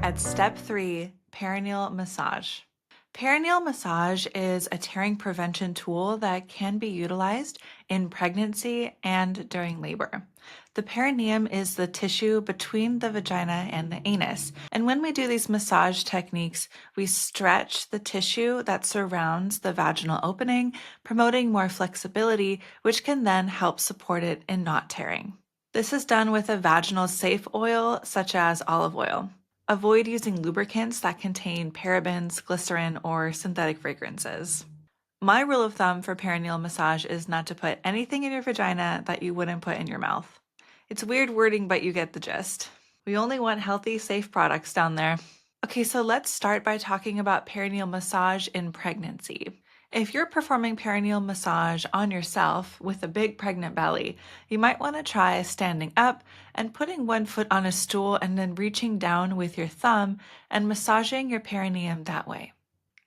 at step 3, perineal massage. Perineal massage is a tearing prevention tool that can be utilized in pregnancy and during labor. The perineum is the tissue between the vagina and the anus. And when we do these massage techniques, we stretch the tissue that surrounds the vaginal opening, promoting more flexibility, which can then help support it in not tearing. This is done with a vaginal safe oil, such as olive oil. Avoid using lubricants that contain parabens, glycerin, or synthetic fragrances. My rule of thumb for perineal massage is not to put anything in your vagina that you wouldn't put in your mouth. It's weird wording, but you get the gist. We only want healthy, safe products down there. Okay, so let's start by talking about perineal massage in pregnancy. If you're performing perineal massage on yourself with a big pregnant belly, you might want to try standing up and putting one foot on a stool and then reaching down with your thumb and massaging your perineum that way.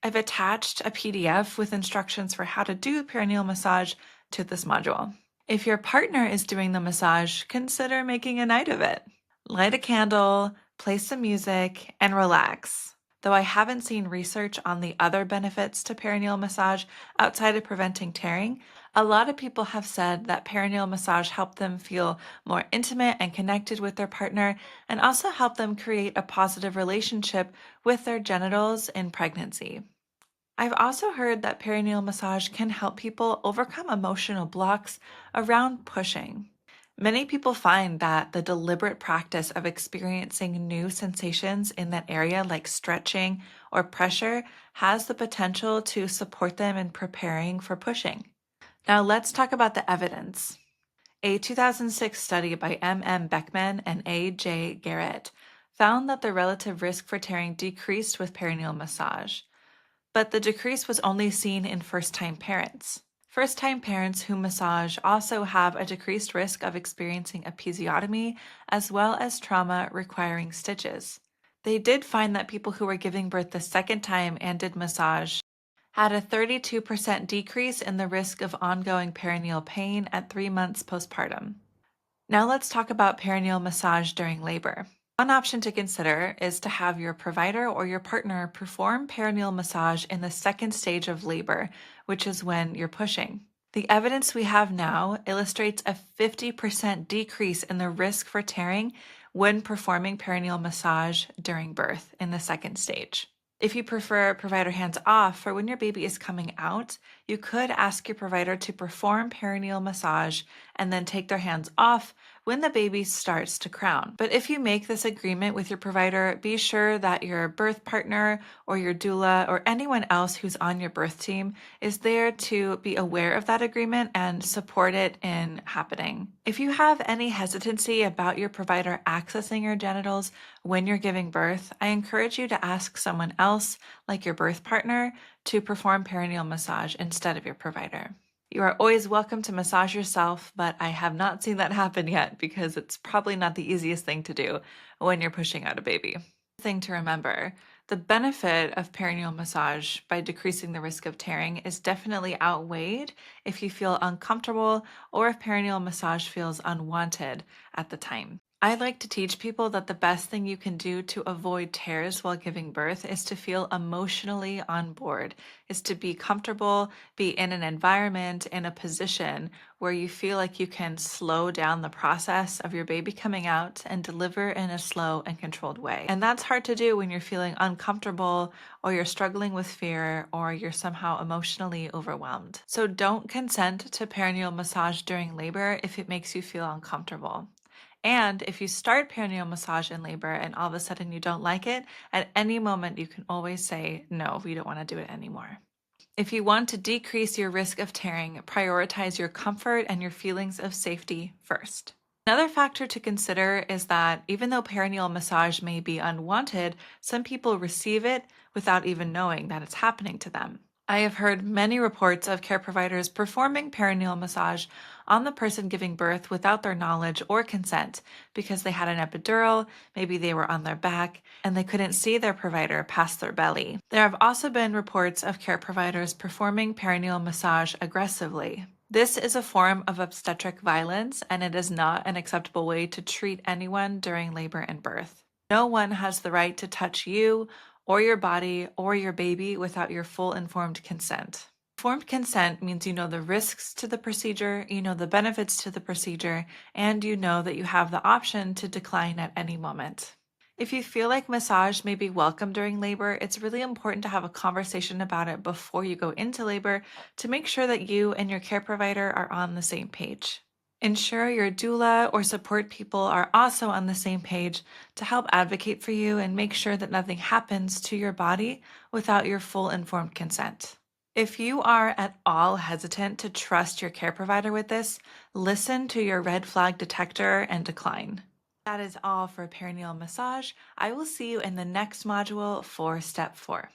I've attached a PDF with instructions for how to do perineal massage to this module. If your partner is doing the massage, consider making a night of it. Light a candle, play some music, and relax. Though I haven't seen research on the other benefits to perineal massage outside of preventing tearing, a lot of people have said that perineal massage helped them feel more intimate and connected with their partner and also help them create a positive relationship with their genitals in pregnancy. I've also heard that perineal massage can help people overcome emotional blocks around pushing. Many people find that the deliberate practice of experiencing new sensations in that area, like stretching or pressure, has the potential to support them in preparing for pushing. Now, let's talk about the evidence. A 2006 study by M. Beckman and A. Garrett found that the relative risk for tearing decreased with perineal massage, but the decrease was only seen in first-time parents. First-time parents who massage also have a decreased risk of experiencing episiotomy as well as trauma requiring stitches. They did find that people who were giving birth the second time and did massage had a 32% decrease in the risk of ongoing perineal pain at 3 months postpartum. Now let's talk about perineal massage during labor. One option to consider is to have your provider or your partner perform perineal massage in the second stage of labor, which is when you're pushing. The evidence we have now illustrates a 50% decrease in the risk for tearing when performing perineal massage during birth in the second stage. If you prefer provider hands off for when your baby is coming out, you could ask your provider to perform perineal massage and then take their hands off when the baby starts to crown. But if you make this agreement with your provider, be sure that your birth partner or your doula or anyone else who's on your birth team is there to be aware of that agreement and support it in happening. If you have any hesitancy about your provider accessing your genitals when you're giving birth, I encourage you to ask someone else, like your birth partner, to perform perineal massage instead of your provider. You are always welcome to massage yourself, but I have not seen that happen yet because it's probably not the easiest thing to do when you're pushing out a baby. Thing to remember, the benefit of perineal massage by decreasing the risk of tearing is definitely outweighed if you feel uncomfortable or if perineal massage feels unwanted at the time. I like to teach people that the best thing you can do to avoid tears while giving birth is to feel emotionally on board, is to be comfortable, be in an environment, in a position where you feel like you can slow down the process of your baby coming out and deliver in a slow and controlled way. And that's hard to do when you're feeling uncomfortable or you're struggling with fear or you're somehow emotionally overwhelmed. So don't consent to perineal massage during labor if it makes you feel uncomfortable. And if you start perineal massage in labor and all of a sudden you don't like it, at any moment you can always say, no, we don't want to do it anymore. If you want to decrease your risk of tearing, prioritize your comfort and your feelings of safety first. Another factor to consider is that even though perineal massage may be unwanted, some people receive it without even knowing that it's happening to them. I have heard many reports of care providers performing perineal massage on the person giving birth without their knowledge or consent because they had an epidural, maybe they were on their back, and they couldn't see their provider past their belly. There have also been reports of care providers performing perineal massage aggressively. This is a form of obstetric violence, and it is not an acceptable way to treat anyone during labor and birth. No one has the right to touch you or your body or your baby without your full informed consent. Informed consent means you know the risks to the procedure, you know the benefits to the procedure, and you know that you have the option to decline at any moment. If you feel like massage may be welcome during labor, it's really important to have a conversation about it before you go into labor to make sure that you and your care provider are on the same page. Ensure your doula or support people are also on the same page to help advocate for you and make sure that nothing happens to your body without your full informed consent. If you are at all hesitant to trust your care provider with this, listen to your red flag detector and decline. That is all for perineal massage. I will see you in the next module for step 4.